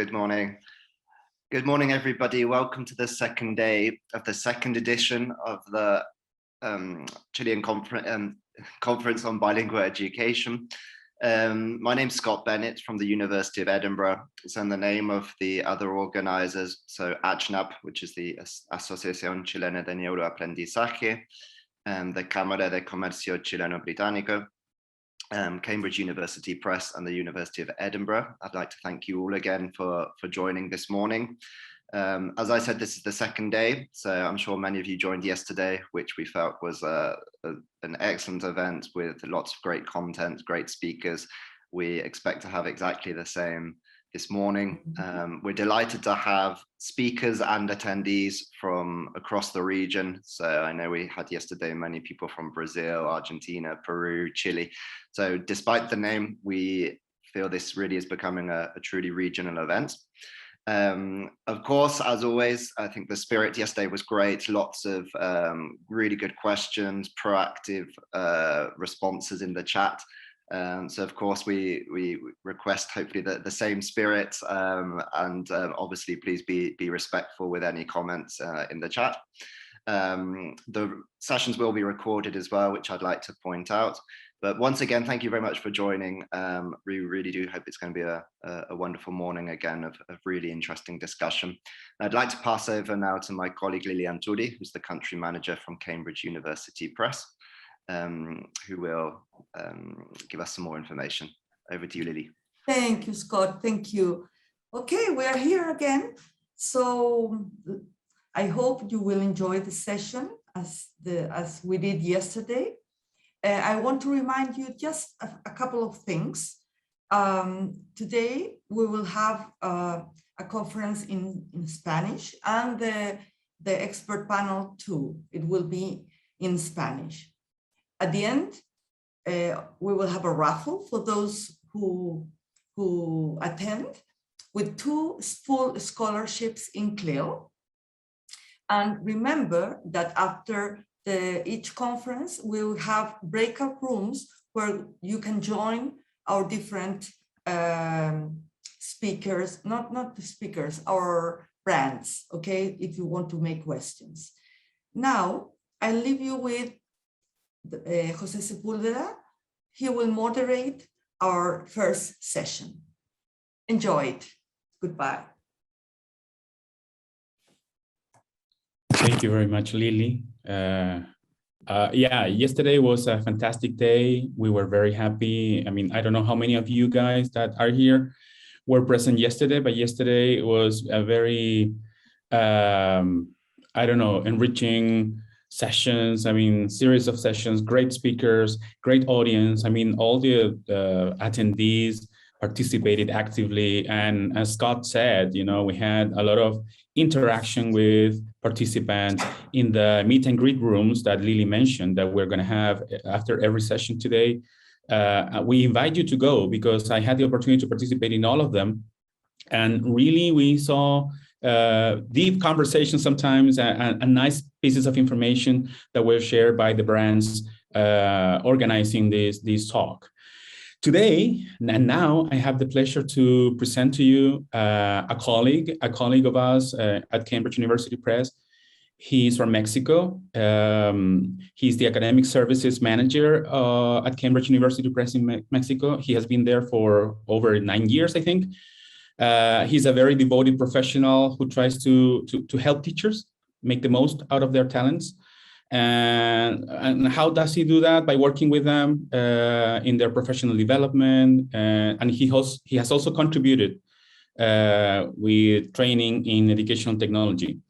Good morning. Good morning, everybody. Welcome to the second day of the second edition of the Chilean Conference on Bilingual Education. My name's Scott Bennett from the University of Edinburgh. It's in the name of the other organizers, so ACNAP, which is the Asociación Chilena de Neuroaprendizaje, the Cámara de Comercio Chileno-Británico, Cambridge University Press and the University of Edinburgh. I'd like to thank you all again for joining this morning. As I said, this is the second day, so I'm sure many of you joined yesterday, which we felt was an excellent event with lots of great content, great speakers. We expect to have exactly the same this morning. We're delighted to have speakers and attendees from across the region. So I know we had yesterday many people from Brazil, Argentina, Peru, Chile. So despite the name, we feel this really is becoming a truly regional event. Of course, as always, I think the spirit yesterday was great. Lots of really good questions, proactive responses in the chat. So of course we request hopefully the same spirit, and obviously please be respectful with any comments in the chat. The sessions will be recorded as well, which I'd like to point out. But once again, thank you very much for joining. We really do hope it's going to be a wonderful morning again of really interesting discussion. I'd like to pass over now to my colleague Lilian Turi, who's the country manager from Cambridge University Press, who will give us some more information. Over to you, Lily. Thank you, Scott. Thank you. Okay, we are here again. So I hope you will enjoy the session as we did yesterday. I want to remind you just a couple of things. Today we will have a conference in Spanish, and the expert panel too. It will be in Spanish. At the end, we will have a raffle for those who attend, with 2 full scholarships in CLIL. And remember that after each conference, we will have breakout rooms where you can join our different speakers, not the speakers, our brands, okay, if you want to make questions. Now, I leave you with Jose Sepúlveda. He will moderate our first session. Enjoy it. Goodbye. Thank you very much, Lily. Yeah, yesterday was a fantastic day. We were very happy. I mean, I don't know how many of you guys that are here were present yesterday, but yesterday was a very, I don't know, enriching sessions. I mean, series of sessions, great speakers, great audience. I mean, all the attendees participated actively. And as Scott said, you know, we had a lot of interaction with participants in the meet and greet rooms that Lily mentioned that we're going to have after every session today. We invite you to go because I had the opportunity to participate in all of them. And really, we saw deep conversations sometimes and nice pieces of information that were shared by the brands organizing this talk. Today, and now I have the pleasure to present to you a colleague of us at Cambridge University Press. He's from Mexico. He's the academic services manager at Cambridge University Press in Mexico. He has been there for over 9 years, I think. He's a very devoted professional who tries to help teachers make the most out of their talents. And how does he do that? By working with them in their professional development. And he has also contributed with training in educational technology.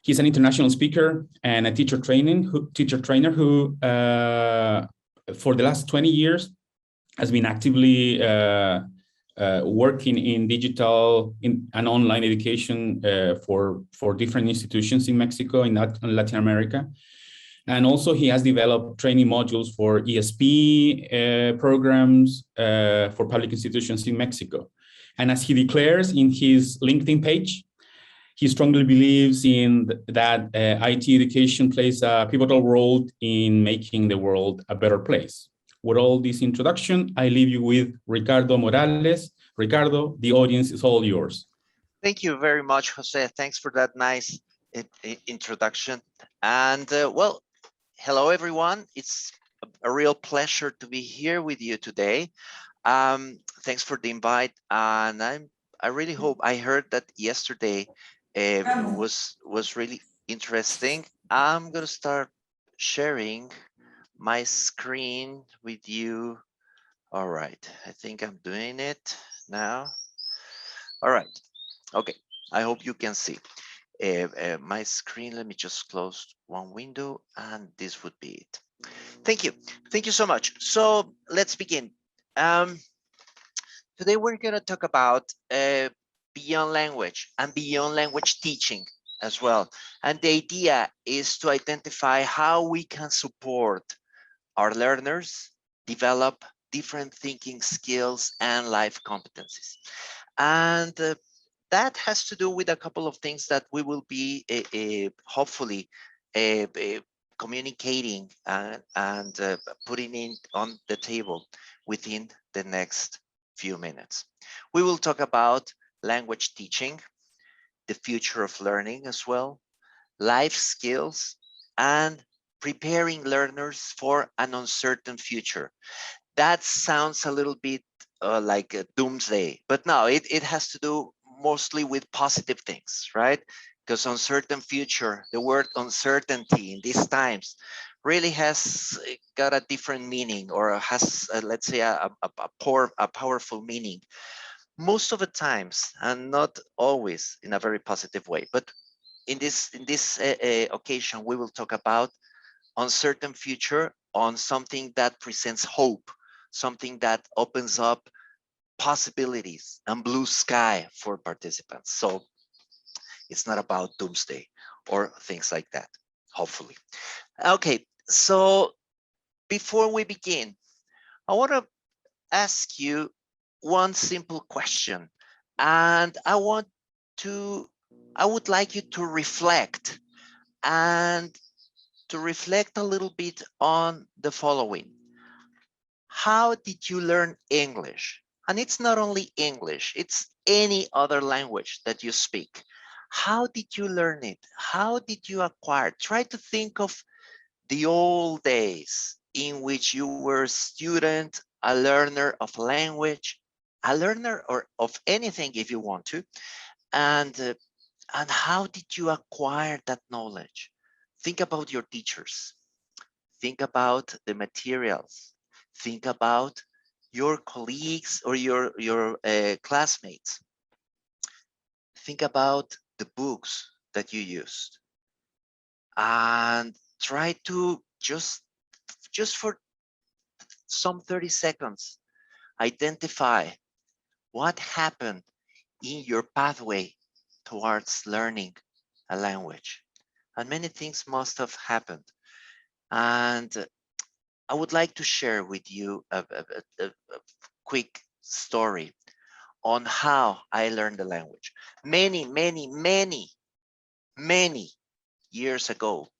He's an international speaker and a teacher trainer who for the last 20 years has been actively working in digital and online education for different institutions in Mexico and Latin America. And also he has developed training modules for ESP programs for public institutions in Mexico. And as he declares in his LinkedIn page, he strongly believes in that IT education plays a pivotal role in making the world a better place. With all this introduction, I leave you with Ricardo Morales. Ricardo, the audience is all yours. Thank you very much, Jose. Thanks for that nice introduction. And well, hello, everyone. It's a real pleasure to be here with you today. Thanks for the invite. And I really hope, I heard that yesterday was really interesting. I'm going to start sharing my screen with you. All right. I think I'm doing it now. All right. Okay. I hope you can see my screen. Let me just close one window and this would be it. Thank you. Thank you so much. So let's begin. Today we're going to talk about beyond language and beyond language teaching as well. And the idea is to identify how we can support our learners develop different thinking skills and life competencies. And that has to do with a couple of things that we will be hopefully communicating and putting in on the table within the next few minutes. We will talk about language teaching, the future of learning as well, life skills, and preparing learners for an uncertain future. That sounds a little bit like a doomsday, but no, it has to do mostly with positive things, right? Because uncertain future, the word uncertainty in these times really has got a different meaning, or has, let's say, a powerful meaning. Most of the times, and not always in a very positive way, but in this occasion, we will talk about uncertain future on something that presents hope, something that opens up possibilities and blue sky for participants. So it's not about doomsday or things like that, hopefully. Okay, so before we begin, I want to ask you one simple question, and I would like you to reflect and to reflect a little bit on the following. How did you learn English? And it's not only English, it's any other language that you speak. How did you learn it? How did you acquire? Try to think of the old days in which you were a student, a learner of language, a learner or of anything if you want to, and how did you acquire that knowledge? Think about your teachers. Think about the materials. Think about your colleagues or your classmates. Think about the books that you used, and try to just for some 30 seconds, identify what happened in your pathway towards learning a language. And many things must have happened. And I would like to share with you a quick story on how I learned the language. Many years ago,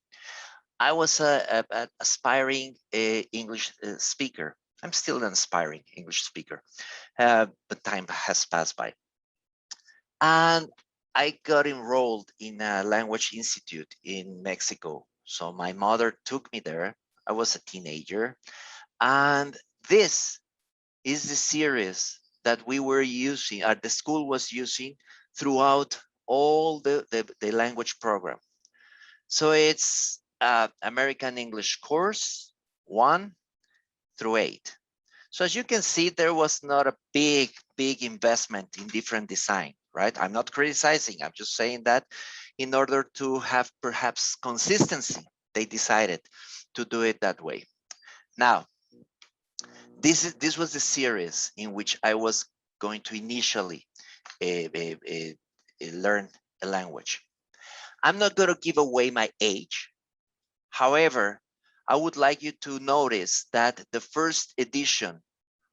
I was an aspiring English speaker. I'm still an aspiring English speaker, but time has passed by. And I got enrolled in a language institute in Mexico. So my mother took me there. I was a teenager. And this is the series that we were using, the school was using throughout all the language program. So it's American English course 1 through 8. So as you can see, there was not a big investment in different design, right? I'm not criticizing, I'm just saying that in order to have perhaps consistency, they decided to do it that way. Now, this was the series in which I was going to initially learn a language. I'm not going to give away my age. However, I would like you to notice that the first edition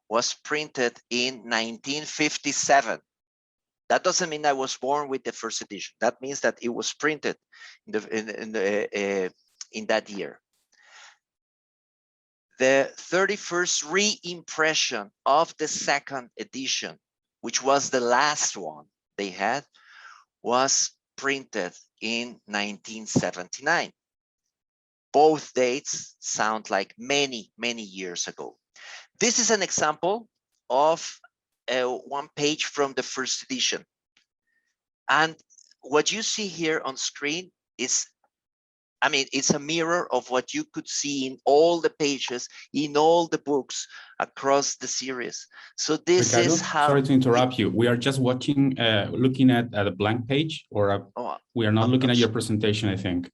was printed in 1957. That doesn't mean I was born with the first edition. That means that it was printed in that year. The 31st re-impression of the second edition, which was the last one they had, was printed in 1979. Both dates sound like many, many years ago. This is an example of one page from the first edition. And what you see here on screen is, I mean, it's a mirror of what you could see in all the pages, in all the books across the series. So this Ricardo, is how. sorry to interrupt you. We are just watching, looking at a blank page, or we are not looking at your presentation, I think.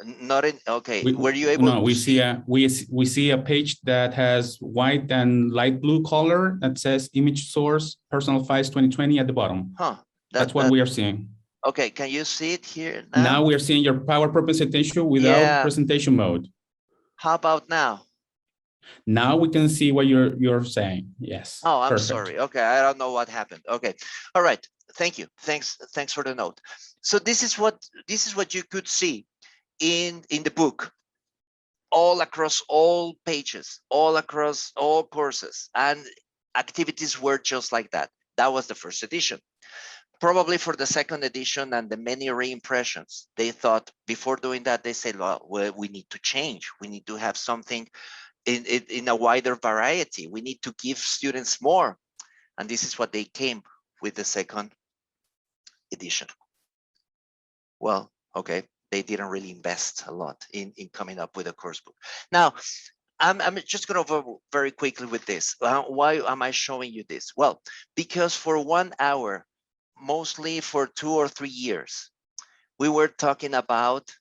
Not in, okay. Were you able no, to we see? We see a page that has white and light blue color that says image source, personal files 2020 at the bottom. Huh. That's what we are seeing. Okay, can you see it here now? Now we are seeing your PowerPoint presentation without presentation mode. How about now? Now we can see what you're saying. Yes. Oh, I'm perfect. sorry. Okay, I don't know what happened. Okay, all right. Thank you. Thanks for the note. So this is what you could see in the book, all across all pages, all across all courses, and activities were just like that. That was the first edition. Probably for the second edition and the many reimpressions, they thought before doing that, they said, well, we need to change. We need to have something in a wider variety. We need to give students more. And this is what they came with the second edition. Well, okay, they didn't really invest a lot in coming up with a course book. Now, I'm just going to go very quickly with this. Why am I showing you this? Well, because for 1 hour, mostly for 2 or 3 years, we were talking about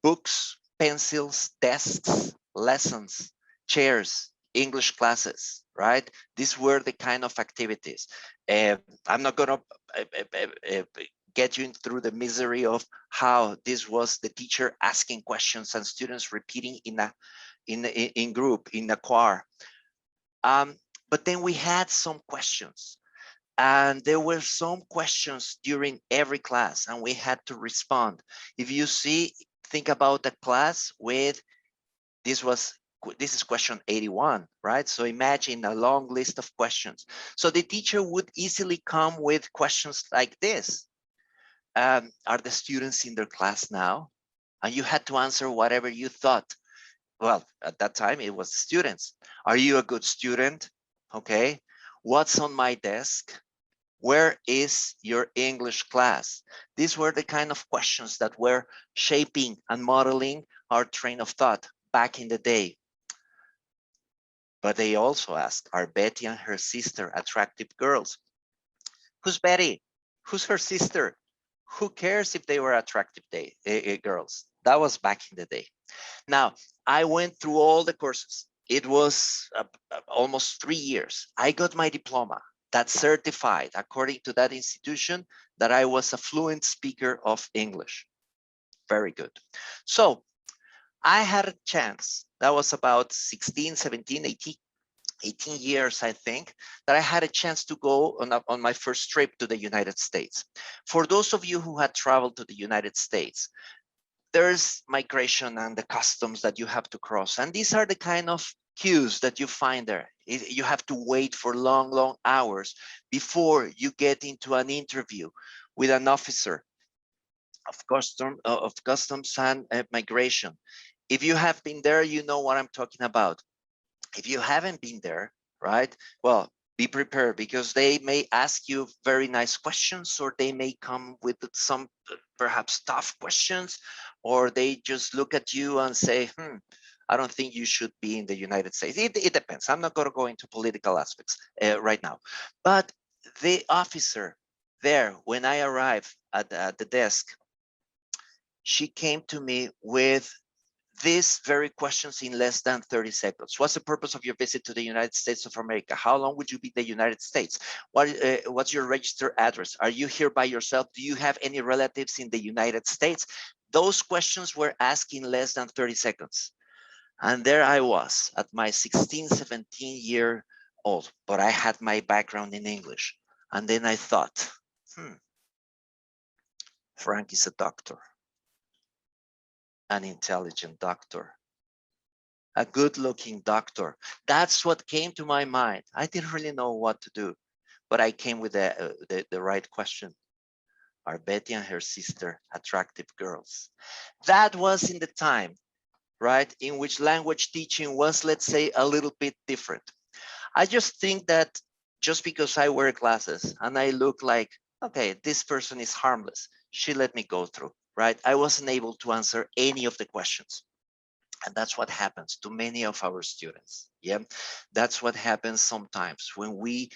books, pencils, desks, lessons, chairs, English classes, right? These were the kind of activities. I'm not going to get you through the misery of how this was the teacher asking questions and students repeating in group, in a choir. But then we had some questions. And there were some questions during every class, and we had to respond. If you think about the class with, this is question 81, right? So imagine a long list of questions. So the teacher would easily come with questions like this. Are the students in their class now? And you had to answer whatever you thought. Well, at that time, it was the students. Are you a good student? Okay. What's on my desk? Where is your English class? These were the kind of questions that were shaping and modeling our train of thought back in the day. But they also asked, are Betty and her sister attractive girls? Who's Betty? Who's her sister? Who cares if they were attractive girls? That was back in the day. Now, I went through all the courses. It was almost 3 years. I got my diploma that certified, according to that institution, that I was a fluent speaker of English. Very good. So I had a chance, that was about 16, 17, 18 years, I think, that I had a chance to go on my first trip to the United States. For those of you who had traveled to the United States, there's migration and the customs that you have to cross. And these are the kind of queues that you find there. You have to wait for long, long hours before you get into an interview with an officer of customs and migration. If you have been there, you know what I'm talking about. If you haven't been there, right? Well, be prepared, because they may ask you very nice questions, or they may come with some perhaps tough questions, or they just look at you and say, I don't think you should be in the United States. It depends. I'm not going to go into political aspects right now. But the officer there, when I arrived at the desk, she came to me with these very questions in less than 30 seconds. What's the purpose of your visit to the United States of America? How long would you be in the United States? What's your registered address? Are you here by yourself? Do you have any relatives in the United States? Those questions were asked in less than 30 seconds. And there I was at my 16, 17-year-old, but I had my background in English. And then I thought, Frank is a doctor. An intelligent doctor, a good-looking doctor. That's what came to my mind. I didn't really know what to do, but I came with the right question. are Betty and her sister attractive girls. That was in the time, right, in which language teaching was, let's say, a little bit different. I just think that just because I wear glasses and I look like, okay, this person is harmless, she let me go through, right? I wasn't able to answer any of the questions. And that's what happens to many of our students. Yeah, that's what happens sometimes when we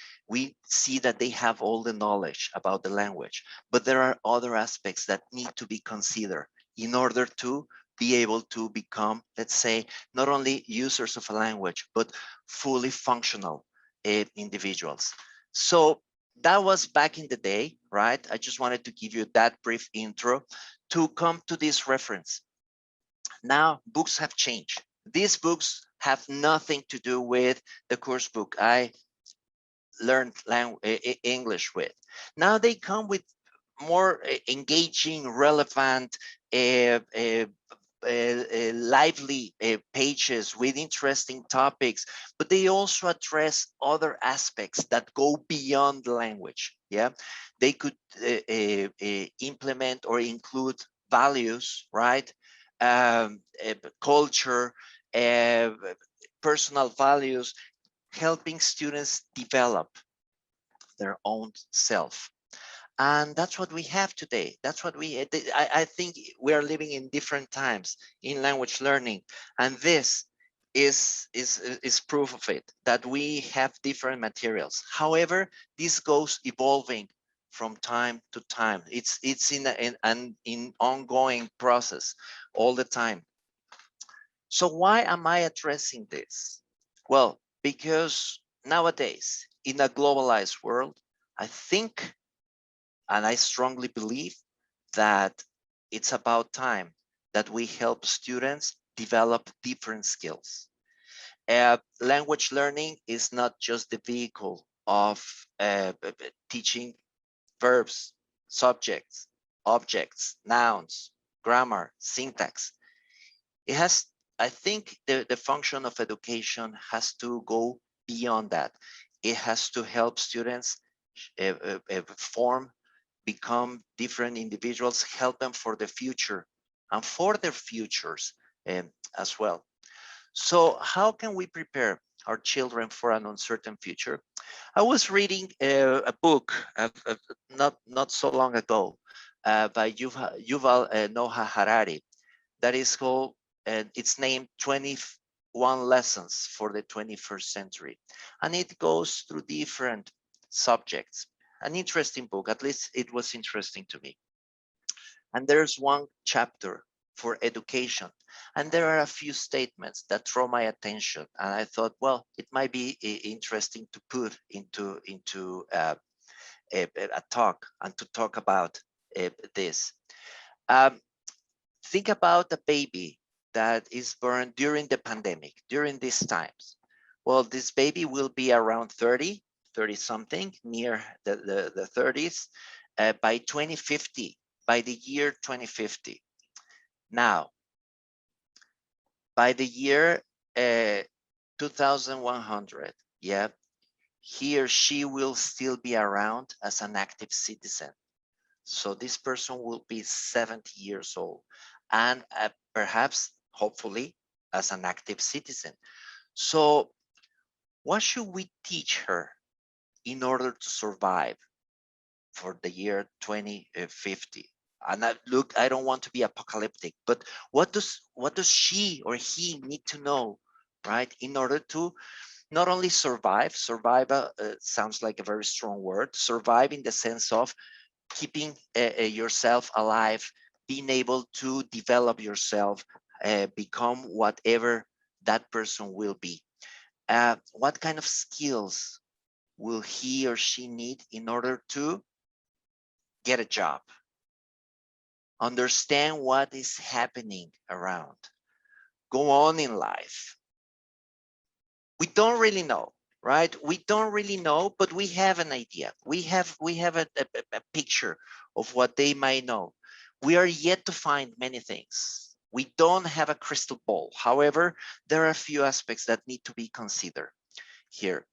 see that they have all the knowledge about the language, but there are other aspects that need to be considered in order to be able to become, let's say, not only users of a language, but fully functional individuals. So that was back in the day, right? I just wanted to give you that brief intro to come to this reference. Now books have changed. These books have nothing to do with the course book I learned English with. Now they come with more engaging, relevant, lively pages with interesting topics, but they also address other aspects that go beyond the language. Yeah, they could implement or include values, right? Culture, personal values, helping students develop their own self. And that's what we have today. That's what I think we are living in different times in language learning. And this is proof of it, that we have different materials. However, this goes evolving from time to time. It's in an ongoing process all the time. So why am I addressing this? Well, because nowadays in a globalized world, I think, and I strongly believe, that it's about time that we help students develop different skills. Language learning is not just the vehicle of teaching verbs, subjects, objects, nouns, grammar, syntax. It has, I think the function of education has to go beyond that. It has to help students form, become different individuals, help them for the future and for their futures as well. So how can we prepare our children for an uncertain future? I was reading a book not so long ago by Yuval Noah Harari, that is called, it's named 21 Lessons for the 21st Century. And it goes through different subjects. An interesting book, at least it was interesting to me. And there's one chapter for education. And there are a few statements that draw my attention. And I thought, well, it might be interesting to put into a talk and to talk about this. Think about a baby that is born during the pandemic, during these times. Well, this baby will be around 30 something, near the 30s, by 2050, by the year 2050. Now, by the year 2100, yeah, he or she will still be around as an active citizen. So this person will be 70 years old and perhaps, hopefully, as an active citizen. So what should we teach her in order to survive for the year 2050? And look, I don't want to be apocalyptic, but what does she or he need to know, right, in order to not only survive, sounds like a very strong word, survive in the sense of keeping yourself alive, being able to develop yourself, become whatever that person will be. What kind of skills will he or she need in order to get a job? Understand what is happening around. Go on in life. We don't really know, right? We don't really know, but we have an idea. We have a picture of what they might know. We are yet to find many things. We don't have a crystal ball. However, there are a few aspects that need to be considered here.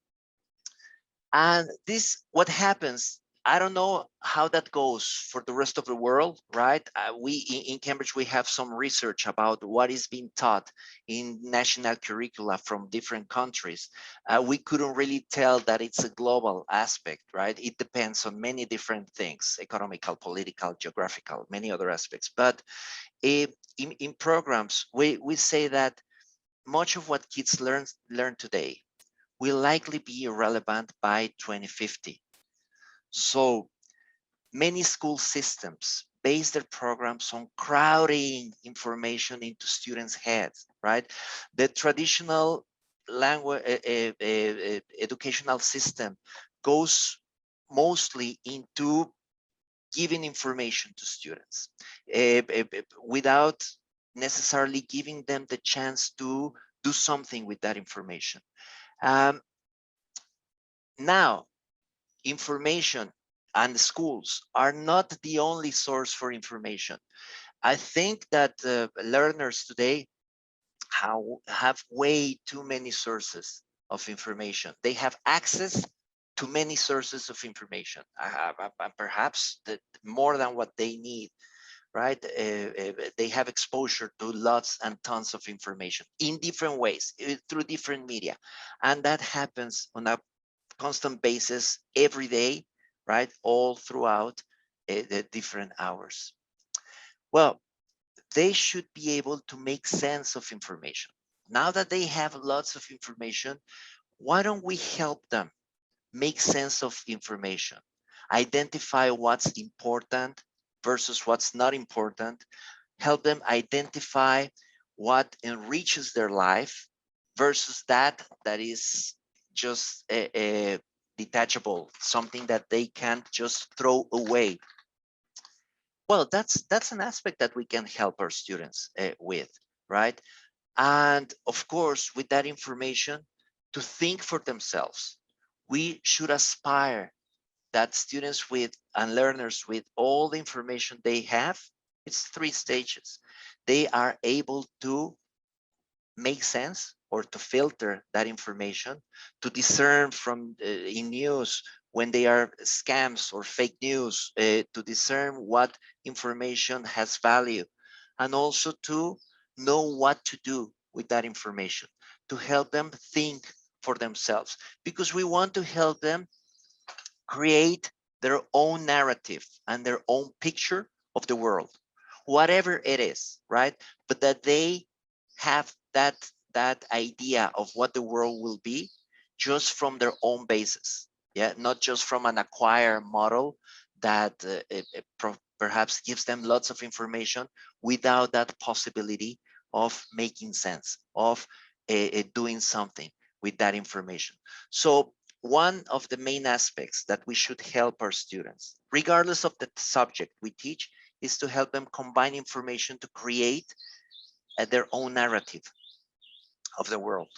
And this, what happens I don't know how that goes for the rest of the world, right? In Cambridge, we have some research about what is being taught in national curricula from different countries. We couldn't really tell that it's a global aspect, right? It depends on many different things, economical, political, geographical, many other aspects. But in programs, we say that much of what kids learn today will likely be irrelevant by 2050. So many school systems base their programs on crowding information into students' heads, right? The traditional language educational system goes mostly into giving information to students without necessarily giving them the chance to do something with that information. Now, information and schools are not the only source for information. I think that learners today have way too many sources of information. They have access to many sources of information, perhaps more than what they need, right? They have exposure to lots and tons of information in different ways, through different media. And that happens on a constant basis every day, right? All throughout the different hours. Well, they should be able to make sense of information. Now that they have lots of information, why don't we help them make sense of information? Identify what's important versus what's not important. Help them identify what enriches their life versus that is just a detachable, something that they can't just throw away. Well, that's an aspect that we can help our students with, right? And of course, with that information, to think for themselves. We should aspire that students with and learners with all the information they have, it's 3 stages. They are able to make sense or to filter that information, to discern from in news when they are scams or fake news, to discern what information has value, and also to know what to do with that information, to help them think for themselves, because we want to help them create their own narrative and their own picture of the world, whatever it is, right? But that they have that idea of what the world will be just from their own basis, yeah, not just from an acquired model that perhaps gives them lots of information without that possibility of making sense, of doing something with that information. So one of the main aspects that we should help our students, regardless of the subject we teach, is to help them combine information to create their own narrative of the world.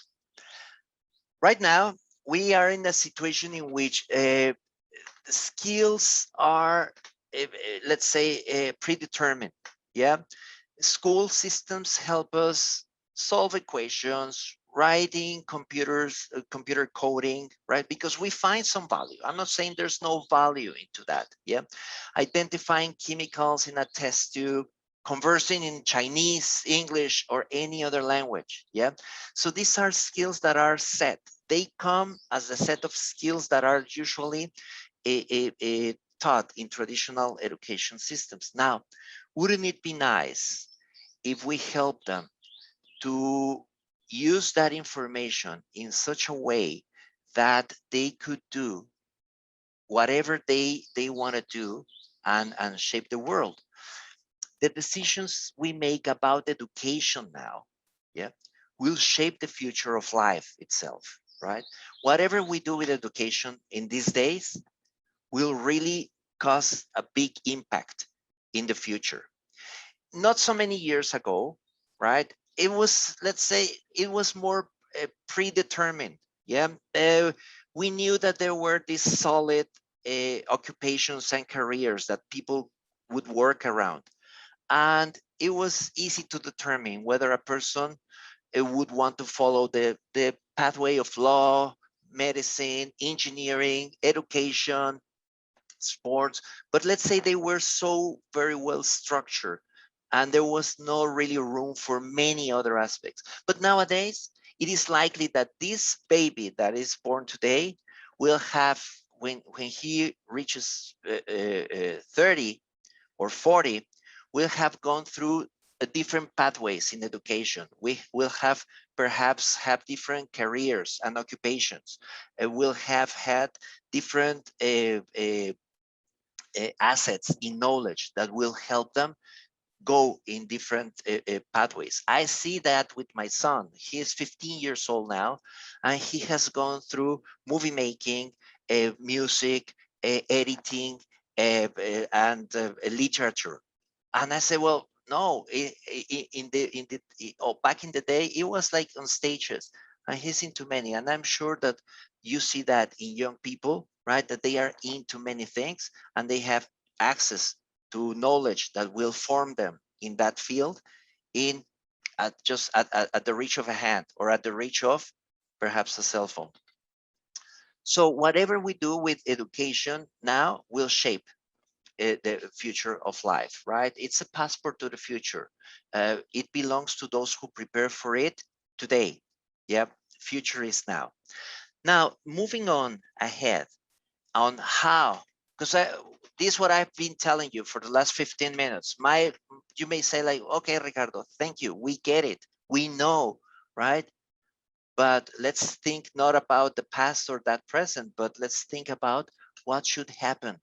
Right now, we are in a situation in which skills are, let's say, predetermined. Yeah, school systems help us solve equations, writing computer coding, right? Because we find some value. I'm not saying there's no value into that. Yeah, identifying chemicals in a test tube, conversing in Chinese, English, or any other language. Yeah, so these are skills that are set. They come as a set of skills that are usually taught in traditional education systems. Now, wouldn't it be nice if we help them to use that information in such a way that they could do whatever they want to do and shape the world? The decisions we make about education now, yeah, will shape the future of life itself, right? Whatever we do with education in these days will really cause a big impact in the future. Not so many years ago, right? It was, let's say, it was more predetermined. Yeah, we knew that there were these solid occupations and careers that people would work around, and it was easy to determine whether a person would want to follow the pathway of law, medicine, engineering, education, sports, but let's say they were so very well structured and there was no really room for many other aspects. But nowadays, it is likely that this baby that is born today will have, when he reaches 30 or 40, will have gone through different pathways in education. We will have perhaps have different careers and occupations. Will have had different assets in knowledge that will help them go in different pathways. I see that with my son. He is 15 years old now, and he has gone through movie making, music, editing, and literature. And I say, well, no, back in the day, it was like on stages, and he's into many. And I'm sure that you see that in young people, right? That they are into many things and they have access to knowledge that will form them in that field at the reach of a hand or at the reach of perhaps a cell phone. So whatever we do with education now will shape the future of life, right? It's a passport to the future. It belongs to those who prepare for it today. Yeah, future is now. Now, moving on ahead on how, because this is what I've been telling you for the last 15 minutes. You may say like, okay, Ricardo, thank you. We get it. We know, right? But let's think not about the past or that present, but let's think about what should happen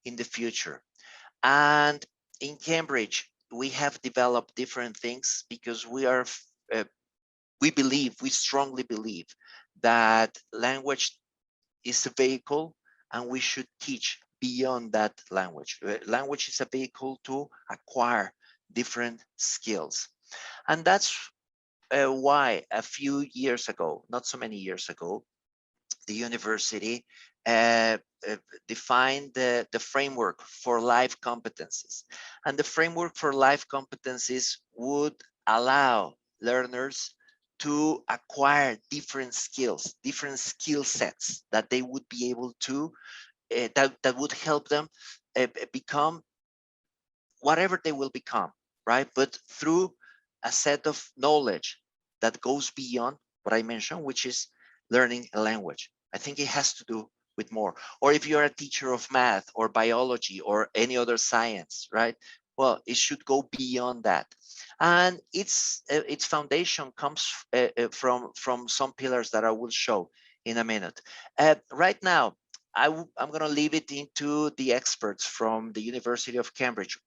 in the future. And in Cambridge, we have developed different things because we strongly believe that language is a vehicle and we should teach beyond that language. Language is a vehicle to acquire different skills. And that's why a few years ago, not so many years ago, the university defined the framework for life competencies. And the framework for life competencies would allow learners to acquire different skills, different skill sets that they would be able to, that would help them become whatever they will become, right? But through a set of knowledge that goes beyond what I mentioned, which is learning a language. I think it has to do with more. Or if you're a teacher of math or biology or any other science, right? Well, it should go beyond that. And its foundation comes from some pillars that I will show in a minute. Right now, I'm going to leave it into the experts from the University of Cambridge,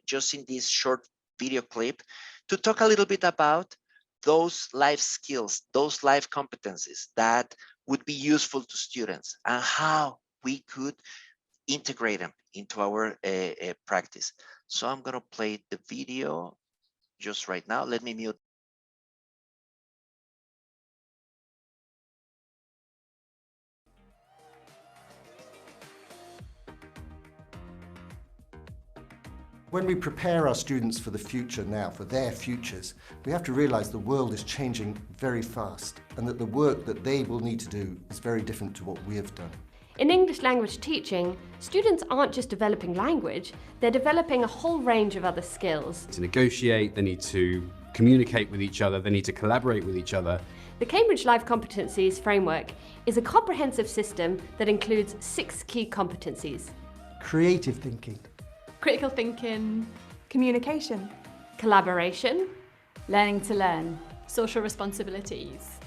just in this short video clip, to talk a little bit about those life skills, those life competencies that would be useful to students and how we could integrate them into our practice. So I'm going to play the video just right now. Let me mute. When we prepare our students for the future now, for their futures, we have to realize the world is changing very fast and that the work that they will need to do is very different to what we have done. In English language teaching, students aren't just developing language, they're developing a whole range of other skills. To negotiate, they need to communicate with each other, they need to collaborate with each other. The Cambridge Life Competencies framework is a comprehensive system that includes 6 key competencies. Creative thinking, critical thinking, communication, collaboration, learning to learn, social responsibilities.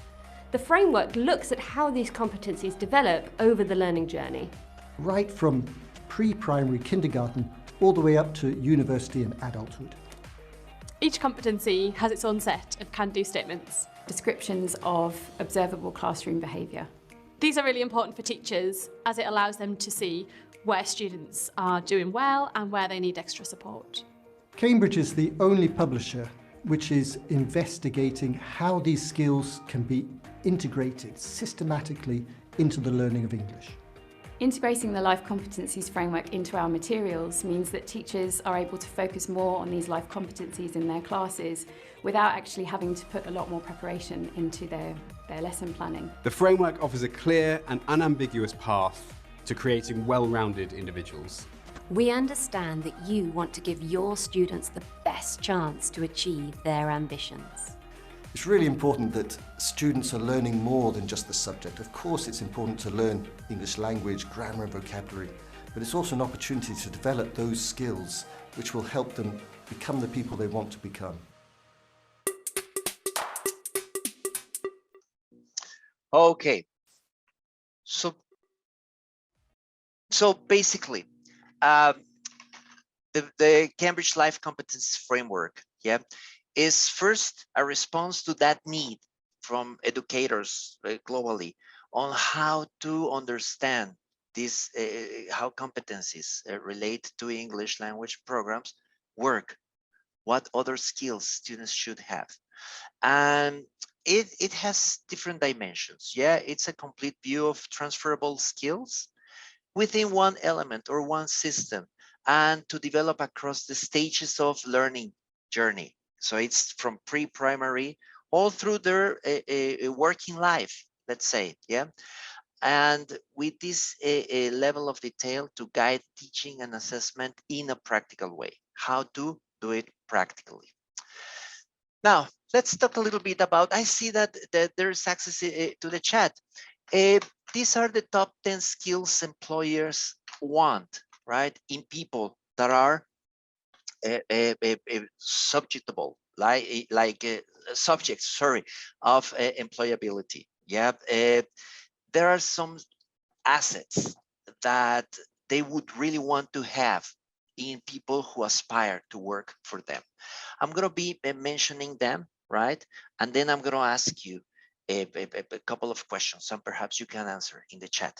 The framework looks at how these competencies develop over the learning journey. right from pre-primary kindergarten all the way up to university and adulthood. Each competency has its own set of can-do statements. Descriptions of observable classroom behaviour. These are really important for teachers as it allows them to see where students are doing well and where they need extra support. Cambridge is the only publisher which is investigating how these skills can be integrated systematically into the learning of English. Integrating the life competencies framework into our materials means that teachers are able to focus more on these life competencies in their classes without actually having to put a lot more preparation into their lesson planning. The framework offers a clear and unambiguous path to creating well-rounded individuals. We understand that you want to give your students the best chance to achieve their ambitions. It's really important that students are learning more than just the subject. Of course, it's important to learn English language, grammar and vocabulary, but it's also an opportunity to develop those skills which will help them become the people they want to become. Okay, so basically, the Cambridge Life Competencies Framework, yeah, is first a response to that need from educators globally on how to understand this, how competencies relate to English language programs work, what other skills students should have. And it has different dimensions. Yeah, it's a complete view of transferable skills within one element or one system, and to develop across the stages of learning journey. So it's from pre-primary all through their working life, let's say, yeah. And with this level of detail to guide teaching and assessment in a practical way, how to do it practically. Now, let's talk a little bit about, I see that there's access to the chat. These are the top 10 skills employers want, right, in people that are subjectable, like subjects, sorry, of employability. Yeah, there are some assets that they would really want to have in people who aspire to work for them. I'm going to be mentioning them, right? And then I'm going to ask you a couple of questions, and perhaps you can answer in the chat.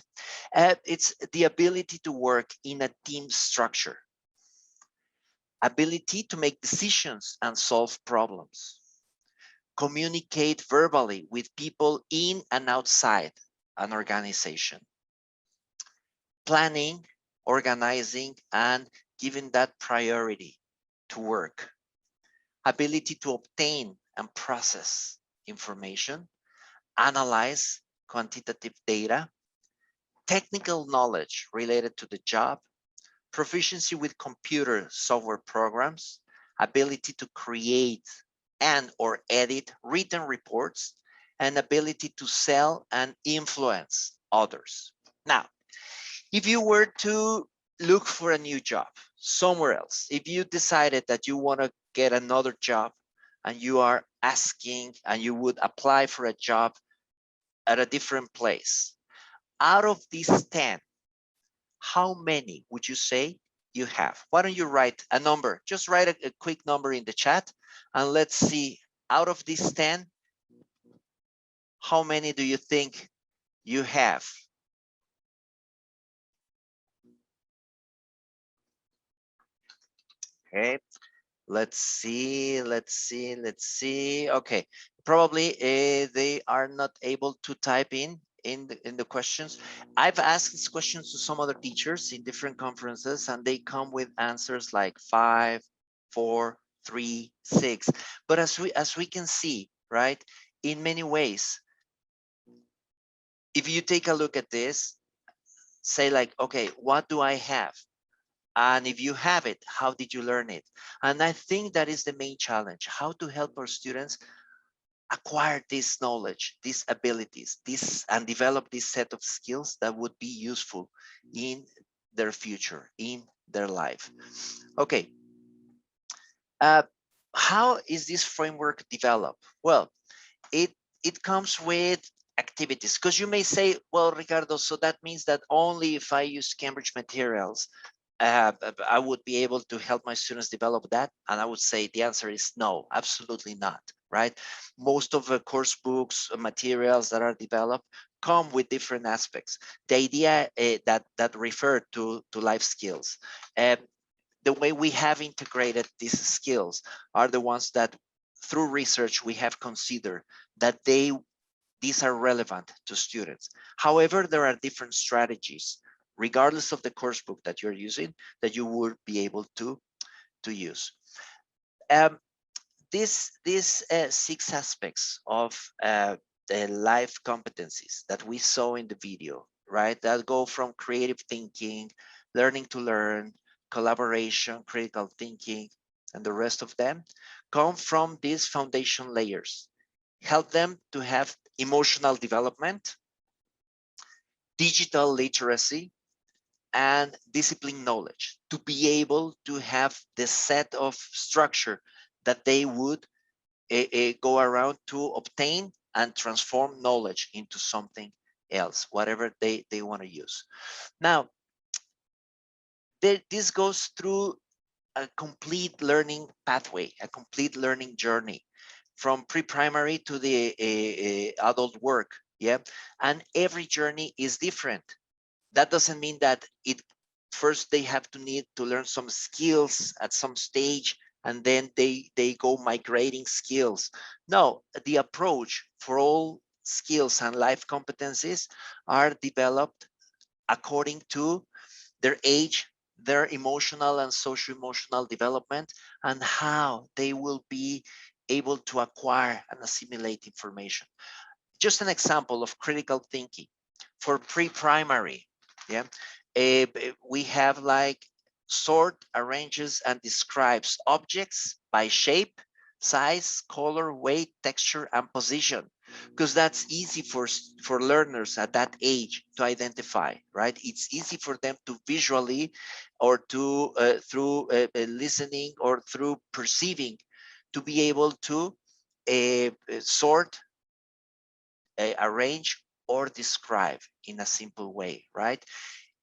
It's the ability to work in a team structure, ability to make decisions and solve problems, communicate verbally with people in and outside an organization, planning, organizing, and giving that priority to work, ability to obtain and process information, analyze quantitative data, technical knowledge related to the job, proficiency with computer software programs, ability to create and or edit written reports, and ability to sell and influence others. Now, if you were to look for a new job somewhere else, if you decided that you want to get another job and you are asking and you would apply for a job at a different place, out of these 10, how many would you say you have? Why don't you write a number? Just write a quick number in the chat, and let's see, out of these 10, how many do you think you have? Okay, let's see. Okay, probably they are not able to type in the questions. I've asked these questions to some other teachers in different conferences, and they come with answers like 5, 4, 3, 6. But as we can see, right, in many ways, if you take a look at this, say like, okay, what do I have? And if you have it, how did you learn it? And I think that is the main challenge, how to help our students acquire this knowledge, these abilities, and develop this set of skills that would be useful in their future, in their life. Okay. How is this framework developed? Well, it comes with activities, because you may say, well, Ricardo, so that means that only if I use Cambridge materials, I would be able to help my students develop that? And I would say the answer is no, absolutely not, right? Most of the course books, materials that are developed come with different aspects. The idea that refer to life skills, the way we have integrated these skills are the ones that through research we have considered that these are relevant to students. However, there are different strategies regardless of the course book that you're using, that you would be able to use. These 6 aspects of the life competencies that we saw in the video, right? That go from creative thinking, learning to learn, collaboration, critical thinking, and the rest of them come from these foundation layers. Help them to have emotional development, digital literacy, and discipline knowledge to be able to have the set of structure that they would go around to obtain and transform knowledge into something else, whatever they want to use. Now, this goes through a complete learning pathway, a complete learning journey from pre-primary to the adult work. Yeah, and every journey is different. That doesn't mean that first they have to need to learn some skills at some stage and then they go migrating skills. No, the approach for all skills and life competencies are developed according to their age, their emotional and socio-emotional development, and how they will be able to acquire and assimilate information. Just an example of critical thinking for pre-primary. Yeah, we have like sort, arranges, and describes objects by shape, size, color, weight, texture, and position, because that's easy for learners at that age to identify, right? It's easy for them to visually or to through listening or through perceiving to be able to sort, arrange, or describe in a simple way, right?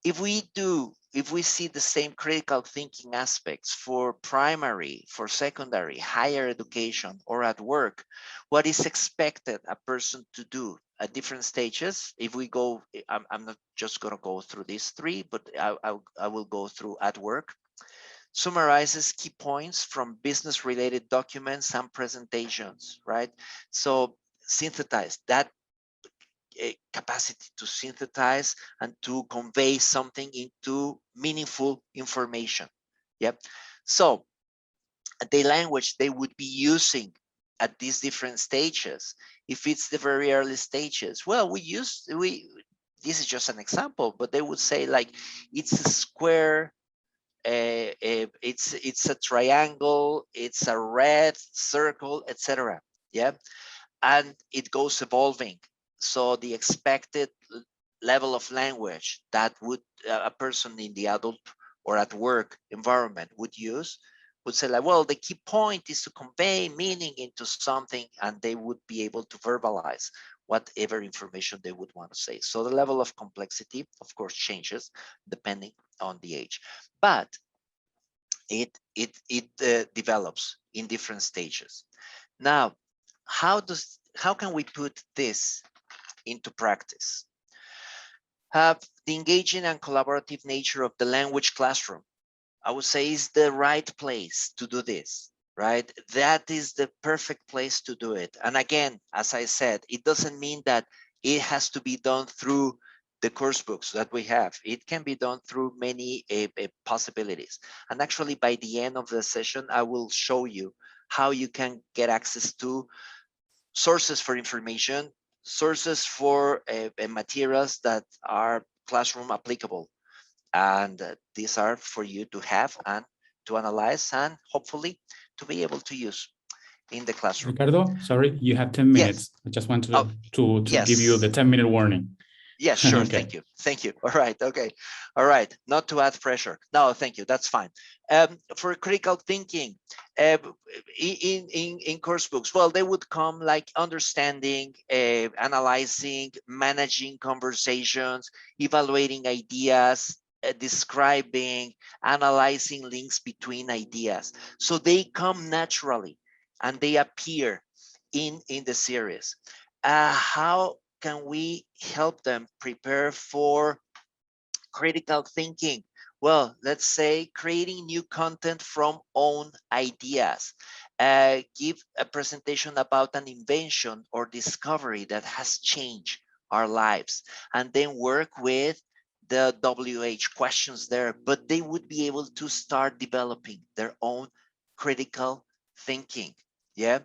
If we see the same critical thinking aspects for primary, for secondary, higher education, or at work, what is expected a person to do at different stages? If we go, I'm not just going to go through these three, but I will go through at work. Summarizes key points from business related documents and presentations, right? So synthesize that capacity to synthesize and to convey something into meaningful information. Yep. So the language they would be using at these different stages, if it's the very early stages, well, this is just an example, but they would say like, it's a square, it's a triangle, it's a red circle, etc. Yeah, and it goes evolving. So the expected level of language that would a person in the adult or at work environment would use would say like, well, the key point is to convey meaning into something, and they would be able to verbalize whatever information they would want to say. So the level of complexity, of course, changes depending on the age, but it develops in different stages. Now, how can we put this into practice? The engaging and collaborative nature of the language classroom, I would say, is the right place to do this, right? That is the perfect place to do it. And again, as I said, it doesn't mean that it has to be done through the course books that we have. It can be done through many possibilities. And actually, by the end of the session, I will show you how you can get access to sources for information, sources for materials that are classroom applicable. And these are for you to have and to analyze and hopefully to be able to use in the classroom. Ricardo, sorry, you have 10 minutes. Yes. I just wanted to yes. give you the 10-minute warning. Yes, sure. Okay. Thank you. Thank you. All right. Okay. All right. Not to add pressure. No, thank you. That's fine. For critical thinking, in course books, well, they would come like understanding, analyzing, managing conversations, evaluating ideas, describing, analyzing links between ideas. So they come naturally and they appear in the series. How can we help them prepare for critical thinking? Well, let's say creating new content from own ideas. Give a presentation about an invention or discovery that has changed our lives, and then work with the WH questions there, but they would be able to start developing their own critical thinking. Yeah.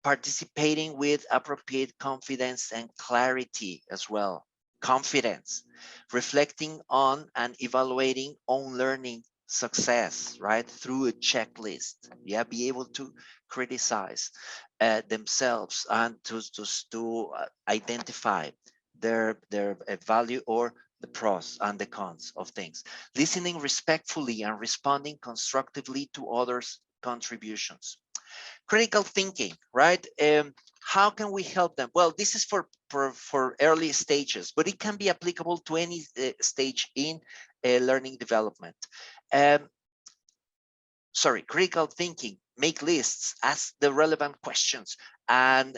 Participating with appropriate confidence and clarity as well. confidence, reflecting on and evaluating own learning success, right? Through a checklist. Yeah, be able to criticize themselves and to identify their value or the pros and the cons of things. Listening respectfully and responding constructively to others' contributions. Critical thinking, right? How can we help them? Well, this is for early stages, but it can be applicable to any stage in learning development. Critical thinking, make lists, ask the relevant questions, and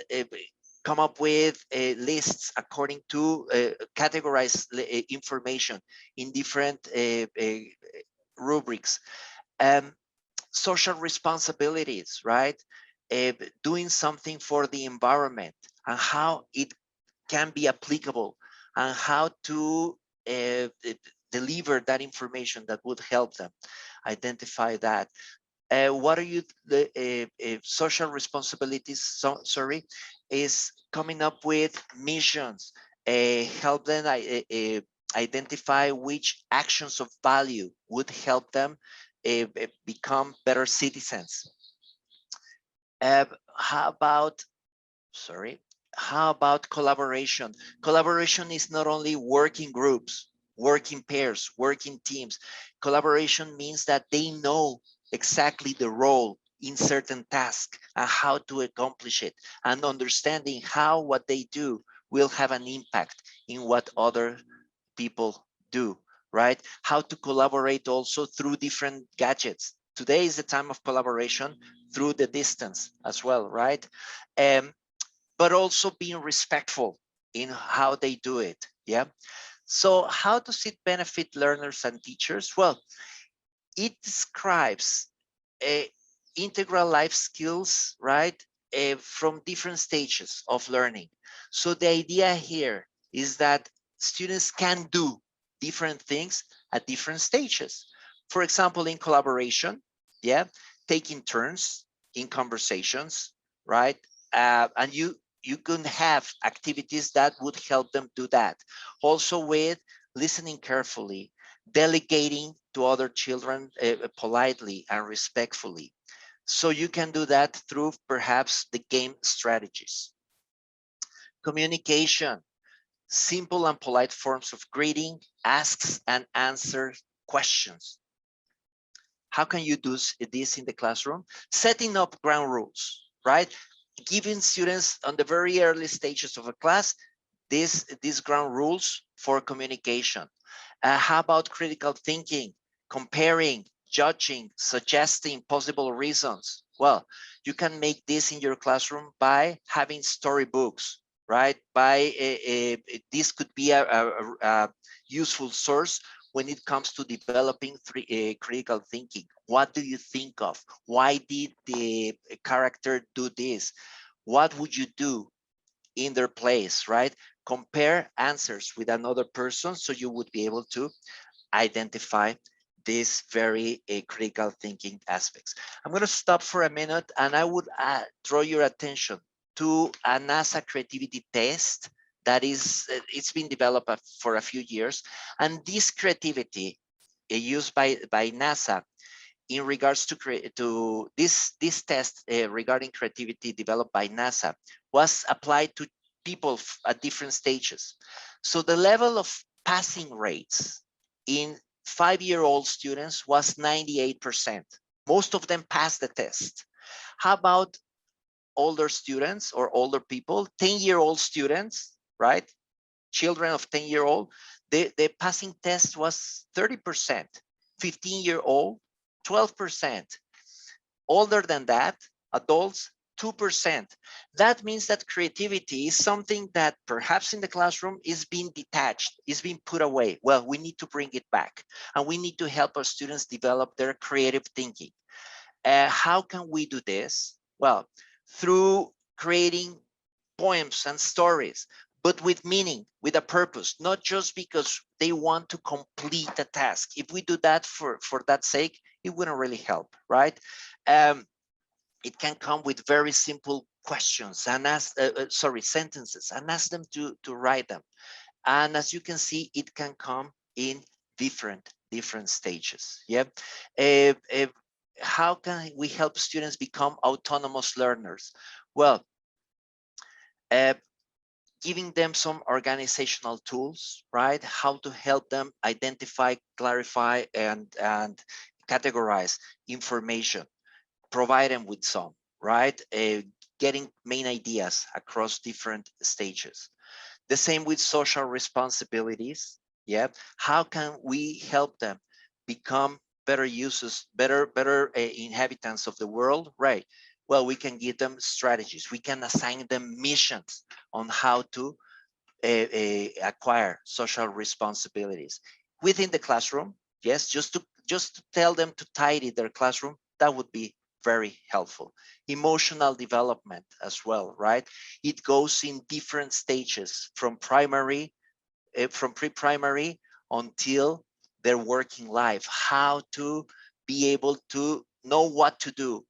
come up with lists according to categorize information in different rubrics. Social responsibilities, right? Doing something for the environment and how it can be applicable and how to deliver that information that would help them identify that. What are the social responsibilities? Sorry, is coming up with missions, help them identify which actions of value would help them become better citizens. How about collaboration? Collaboration is not only working groups, working pairs, working teams. Collaboration means that they know exactly the role in certain tasks and how to accomplish it, and understanding how what they do will have an impact in what other people do, right? How to collaborate also through different gadgets. Today is the time of collaboration through the distance as well, right? But also being respectful in how they do it, yeah? So how does it benefit learners and teachers? Well, it describes integral life skills, right? From different stages of learning. So the idea here is that students can do different things at different stages. For example, in collaboration, yeah, taking turns in conversations, right? And you can have activities that would help them do that. Also with listening carefully, delegating to other children politely and respectfully. So you can do that through perhaps the game strategies. Communication, simple and polite forms of greeting, asks and answer questions. How can you do this in the classroom? Setting up ground rules, right? Giving students on the very early stages of a class these ground rules for communication. How about critical thinking, comparing, judging, suggesting possible reasons? Well, you can make this in your classroom by having storybooks, right? This could be a useful source when it comes to developing critical thinking. What do you think of? Why did the character do this? What would you do in their place, right? Compare answers with another person so you would be able to identify these very critical thinking aspects. I'm going to stop for a minute and I would draw your attention to a NASA creativity test that is, it's been developed for a few years. And this creativity used by NASA in regards to this test regarding creativity developed by NASA was applied to people at different stages. So the level of passing rates in 5-year-old students was 98%. Most of them passed the test. How about older students or older people, 10-year-old students, right? Children of 10-year-old, the passing test was 30%, 15-year-old, 12%. Older than that, adults, 2%. That means that creativity is something that perhaps in the classroom is being detached, is being put away. Well, we need to bring it back and we need to help our students develop their creative thinking. How can we do this? Well, through creating poems and stories, but with meaning, with a purpose, not just because they want to complete a task. If we do that for that sake, it wouldn't really help, right? It can come with very simple questions and sentences, and ask them to write them. And as you can see, it can come in different stages. Yeah. How can we help students become autonomous learners? Well, giving them some organizational tools, right? How to help them identify, clarify, and categorize information, provide them with some, right? Getting main ideas across different stages. The same with social responsibilities. Yeah. How can we help them become better users, better inhabitants of the world, right? Well, we can give them strategies. We can assign them missions on how to acquire social responsibilities within the classroom. Yes, just to tell them to tidy their classroom, that would be very helpful. Emotional development as well, right? It goes in different stages from primary, from pre-primary until their working life. How to be able to know what to do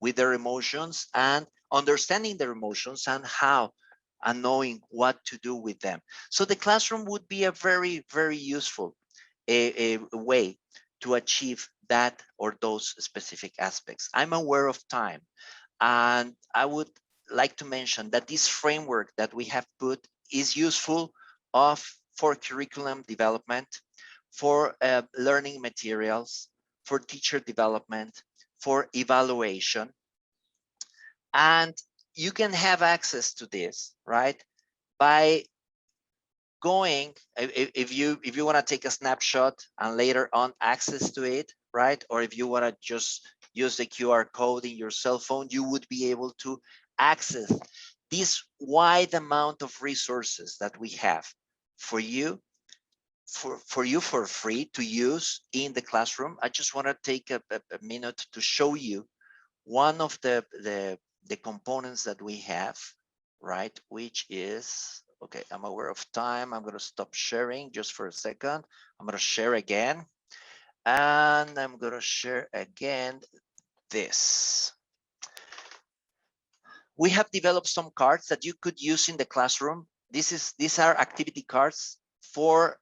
with their emotions and understanding their emotions and how and knowing what to do with them. So the classroom would be a very, very useful a way to achieve that or those specific aspects. I'm aware of time, and I would like to mention that this framework that we have put is useful for curriculum development, for learning materials, for teacher development, for evaluation. And you can have access to this, right, by going, if you want to take a snapshot and later on access to it, right? Or if you want to just use the QR code in your cell phone, you would be able to access this wide amount of resources that we have for you, for free to use in the classroom. I just want to take a minute to show you one of the components that we have, right, which is, okay, I'm aware of time. I'm going to stop sharing just for a second. I'm going to share again, and I'm going to share again this. We have developed some cards that you could use in the classroom. These are activity cards for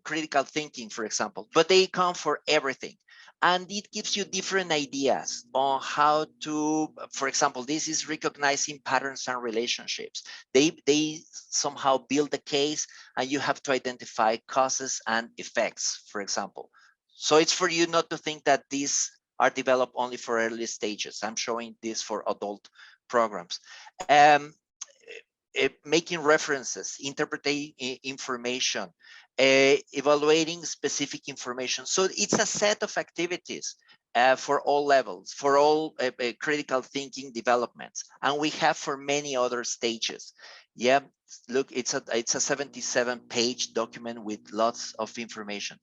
critical thinking, for example, but they come for everything. And it gives you different ideas on how to, for example, this is recognizing patterns and relationships. They somehow build a case and you have to identify causes and effects, for example. So it's for you not to think that these are developed only for early stages. I'm showing this for adult programs. Making references, interpreting information, evaluating specific information. So it's a set of activities for all levels, for all critical thinking developments, and we have for many other stages. Yeah, look, it's a 77-page document with lots of information.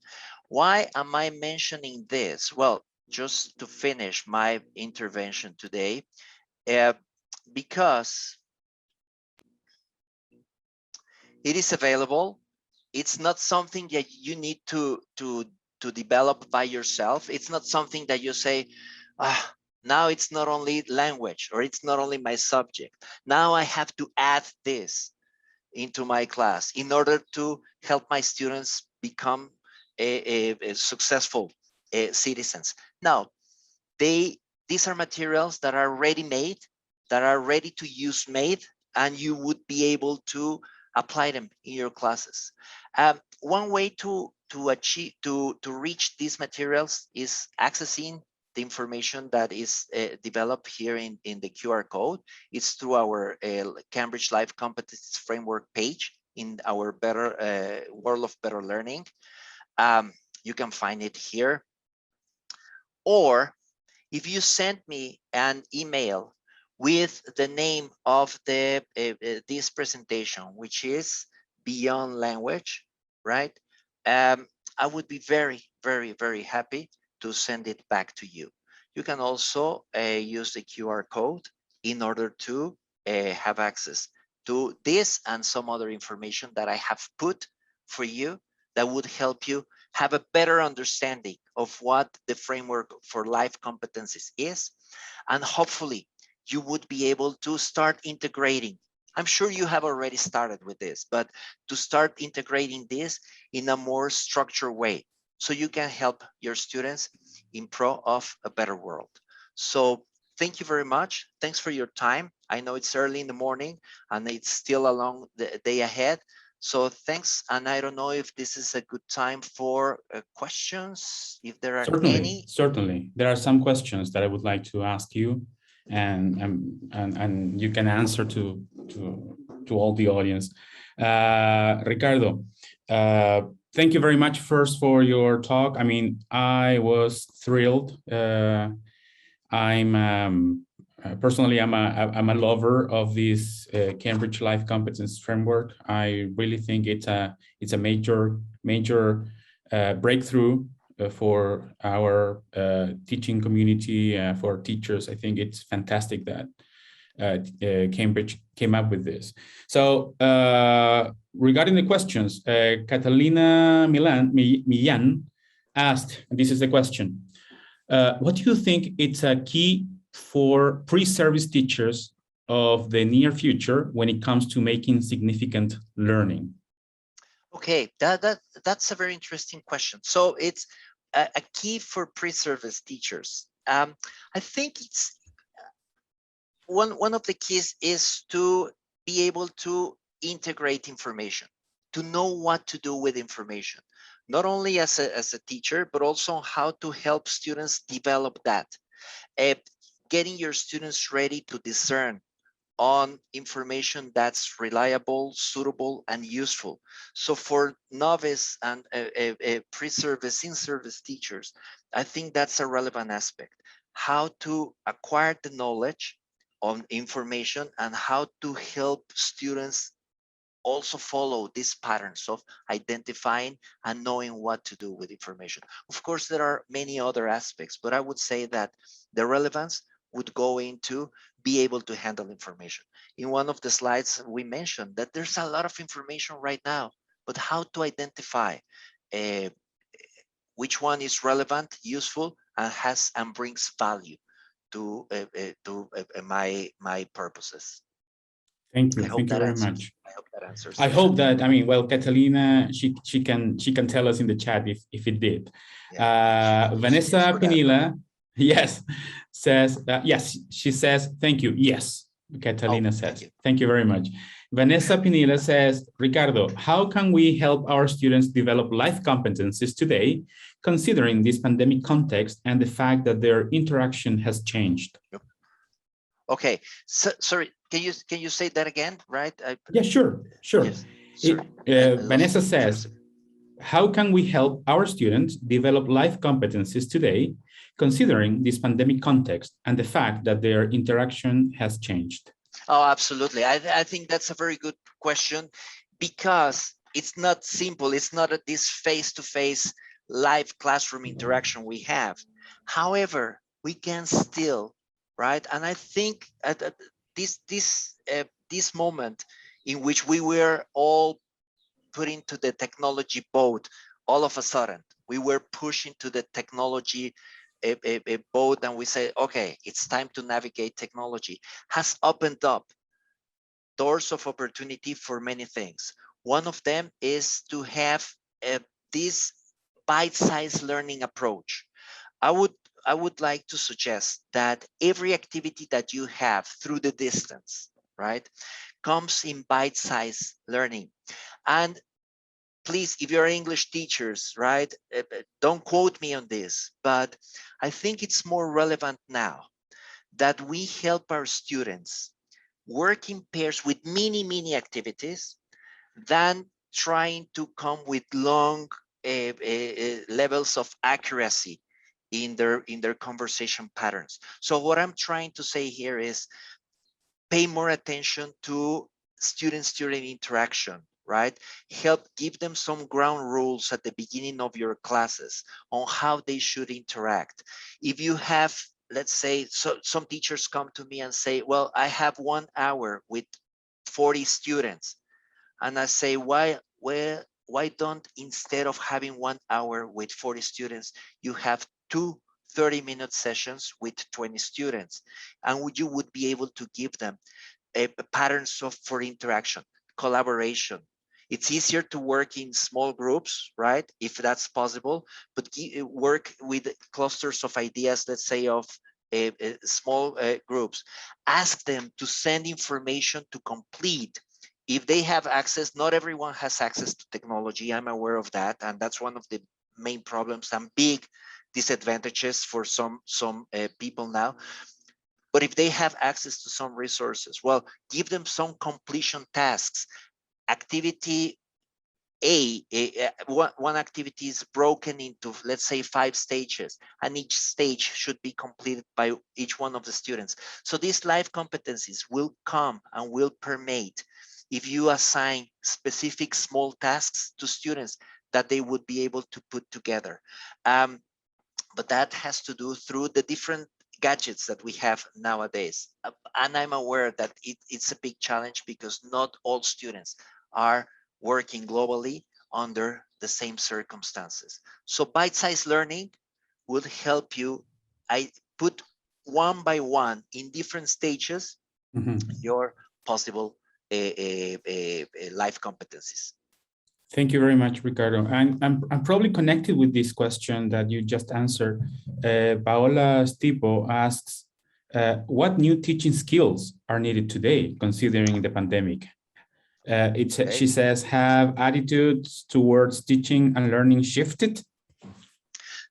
Why am I mentioning this? Well, just to finish my intervention today, because it is available. It's not something that you need to develop by yourself. It's not something that you say, now it's not only language, or it's not only my subject. Now I have to add this into my class in order to help my students become a successful citizens. Now, these are materials that are ready-made, that are ready to use made, and you would be able to apply them in your classes. One way to reach these materials is accessing the information that is developed here in the QR code. It's through our Cambridge Life Competencies Framework page in our World of Better Learning. You can find it here. Or if you send me an email with the name of this presentation, which is Beyond Language, right? I would be very, very, very happy to send it back to you. You can also use the QR code in order to have access to this and some other information that I have put for you that would help you have a better understanding of what the framework for life competencies is. And hopefully you would be able to start integrating I'm sure you have already started with this, but to start integrating this in a more structured way so you can help your students in pro of a better world. So thank you very much. Thanks for your time. I know it's early in the morning and it's still a long day ahead. So thanks. And I don't know if this is a good time for questions, if there are any. Certainly. There are some questions that I would like to ask you, and you can answer to all the audience. Ricardo, thank you very much first for your talk. I mean, I was thrilled. Personally, I'm a lover of this Cambridge Life Competence Framework. I really think it's a major breakthrough for our teaching community, for teachers. I think it's fantastic that Cambridge came up with this. So regarding the questions, Catalina Millan asked, and this is the question, what do you think it's a key for pre-service teachers of the near future when it comes to making significant learning? Okay, that's a very interesting question. So it's a key for pre-service teachers. I think it's one of the keys is to be able to integrate information, to know what to do with information, not only as a teacher, but also how to help students develop that. Getting your students ready to discern on information that's reliable, suitable, and useful. So for novice and pre-service, in-service teachers, I think that's a relevant aspect. How to acquire the knowledge on information and how to help students also follow these patterns of identifying and knowing what to do with information. Of course, there are many other aspects, but I would say that the relevance would go into be able to handle information. In one of the slides, we mentioned that there's a lot of information right now, but how to identify which one is relevant, useful, and brings value to my purposes. Thank you. Thank you very much. I hope that answers. I hope that, I mean, well, Catalina, she can tell us in the chat if it did. Yeah, Vanessa Pinilla, yes, says, yes, she says, thank you. Yes, Catalina says, thank you very much. Vanessa Pinilla says, Ricardo, how can we help our students develop life competencies today, considering this pandemic context and the fact that their interaction has changed? Okay, so, sorry, can you say that again, right? Yeah, sure. Yes. Vanessa says, how can we help our students develop life competencies today, considering this pandemic context and the fact that their interaction has changed? Oh, absolutely. I think that's a very good question, because it's not simple. It's not this face-to-face live classroom interaction we have. However, we can still, right? And I think at this moment in which we were all put into the technology boat, all of a sudden, we were pushing to the technology a boat, and we say, okay, it's time to navigate technology, has opened up doors of opportunity for many things. One of them is to have this bite-sized learning approach. I would like to suggest that every activity that you have through the distance, right, comes in bite-sized learning. And please, if you're English teachers, right, don't quote me on this, but I think it's more relevant now that we help our students work in pairs with mini activities than trying to come with long levels of accuracy in their conversation patterns. So what I'm trying to say here is pay more attention to student-student interaction, right? Give them some ground rules at the beginning of your classes on how they should interact. If you have, let's say, some teachers come to me and say, well, I have 1 hour with 40 students. And I say, why don't, instead of having 1 hour with 40 students, you have 2 30-minute sessions with 20 students, and you would be able to give them patterns for interaction, collaboration. It's easier to work in small groups, right? If that's possible, but work with clusters of ideas, let's say of small groups. Ask them to send information to complete. If they have access, not everyone has access to technology. I'm aware of that. And that's one of the main problems and big disadvantages for some people now. But if they have access to some resources, well, give them some completion tasks. Activity A, one activity is broken into, let's say, 5 stages, and each stage should be completed by each one of the students. So these life competencies will come and will permeate if you assign specific small tasks to students that they would be able to put together. But that has to do through the different gadgets that we have nowadays. And I'm aware that it's a big challenge because not all students are working globally under the same circumstances. So bite-sized learning would help you. I put one by one in different stages your possible life competencies. Thank you very much, Ricardo. And I'm probably connected with this question that you just answered. Paola Stipo asks, what new teaching skills are needed today, considering the pandemic? She says, have attitudes towards teaching and learning shifted?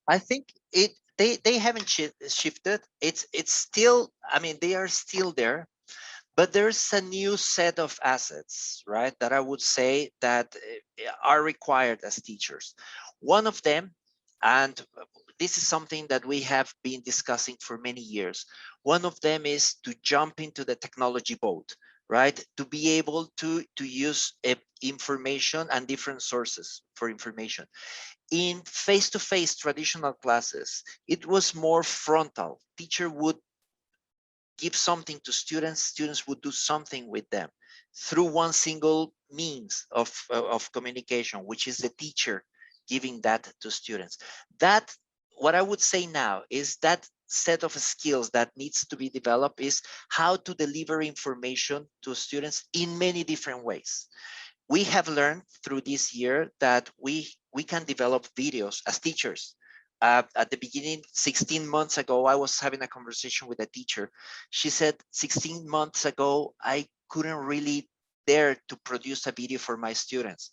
I think they haven't shifted. It's still, I mean, they are still there. But there's a new set of assets, right, that I would say that are required as teachers. One of them, and this is something that we have been discussing for many years, one of them is to jump into the technology boat, right, to be able to use information and different sources for information. In face-to-face traditional classes, it was more frontal. Teacher would give something to students, students would do something with them through one single means of communication, which is the teacher giving that to students. That, what I would say now is that set of skills that needs to be developed is how to deliver information to students in many different ways. We have learned through this year that we can develop videos as teachers. At the beginning, 16 months ago, I was having a conversation with a teacher. She said, 16 months ago, I couldn't really dare to produce a video for my students.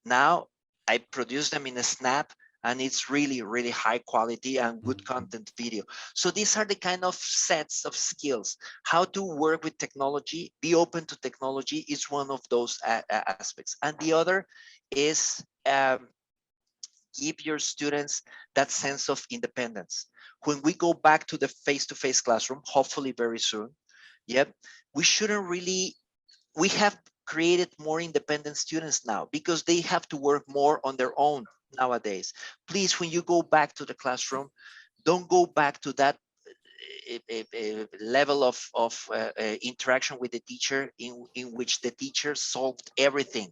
Now I produce them in a snap, and it's really, really high quality and good content video. So these are the kind of sets of skills. How to work with technology, be open to technology is one of those aspects. And the other is give your students that sense of independence. When we go back to the face-to-face classroom, hopefully very soon, we shouldn't really, we have created more independent students now because they have to work more on their own nowadays. Please, when you go back to the classroom, don't go back to that level of interaction with the teacher in which the teacher solved everything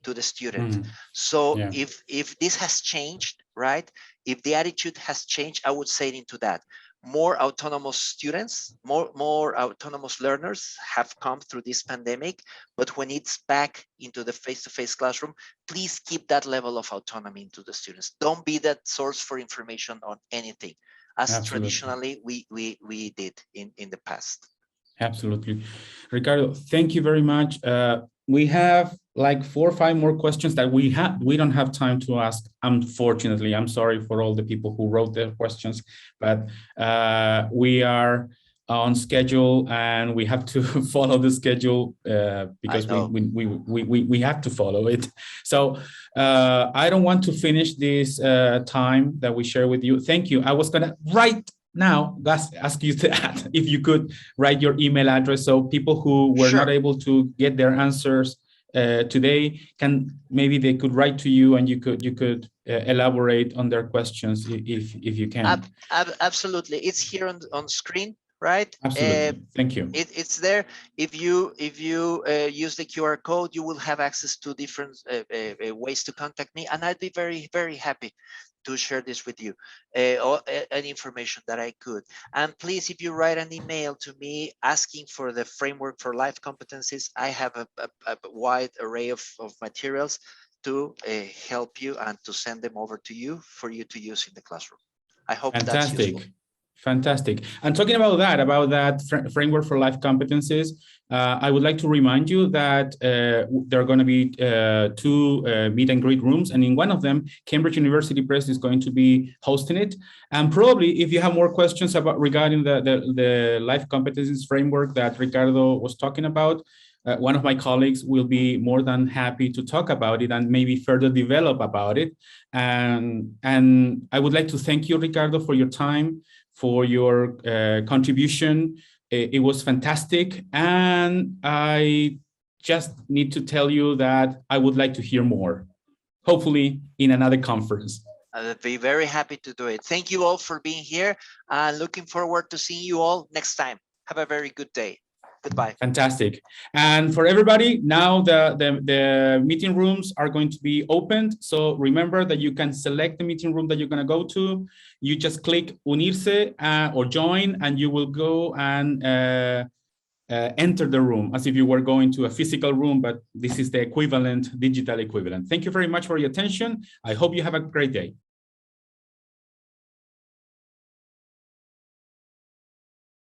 to the student. So if this has changed, right? If the attitude has changed, I would say into that. More autonomous students, more autonomous learners have come through this pandemic, but when it's back into the face-to-face classroom, please keep that level of autonomy into the students. Don't be that source for information on anything, as traditionally we did in the past. Absolutely. Ricardo, thank you very much. We have like 4 or 5 more questions that we don't have time to ask. Unfortunately, I'm sorry for all the people who wrote their questions, but we are on schedule and we have to follow the schedule because we have to follow it. So I don't want to finish this time that we share with you. Thank you. I was gonna write now, ask you that if you could write your email address so people who were not able to get their answers today maybe they could write to you and you could elaborate on their questions if you can. Absolutely, it's here on screen. right? Absolutely. Thank you. It's there. If you use the QR code, you will have access to different ways to contact me, and I'd be very, very happy to share this with you, any information that I could. And please, if you write an email to me asking for the framework for life competencies, I have a wide array of materials to help you and to send them over to you for you to use in the classroom. I hope that's useful. Fantastic. And talking about that framework for life competencies, I would like to remind you that there are going to be 2 meet and greet rooms, and in one of them, Cambridge University Press is going to be hosting it. And probably, if you have more questions regarding the life competencies framework that Ricardo was talking about, one of my colleagues will be more than happy to talk about it and maybe further develop about it. And I would like to thank you, Ricardo, for your time, for your contribution. It was fantastic. And I just need to tell you that I would like to hear more, hopefully in another conference. I'd be very happy to do it. Thank you all for being here, and looking forward to seeing you all next time. Have a very good day. Goodbye. Fantastic. And for everybody, now the meeting rooms are going to be opened. So remember that you can select the meeting room that you're going to go to. You just click unirse or join, and you will go and enter the room as if you were going to a physical room, but this is the equivalent, digital equivalent. Thank you very much for your attention. I hope you have a great day.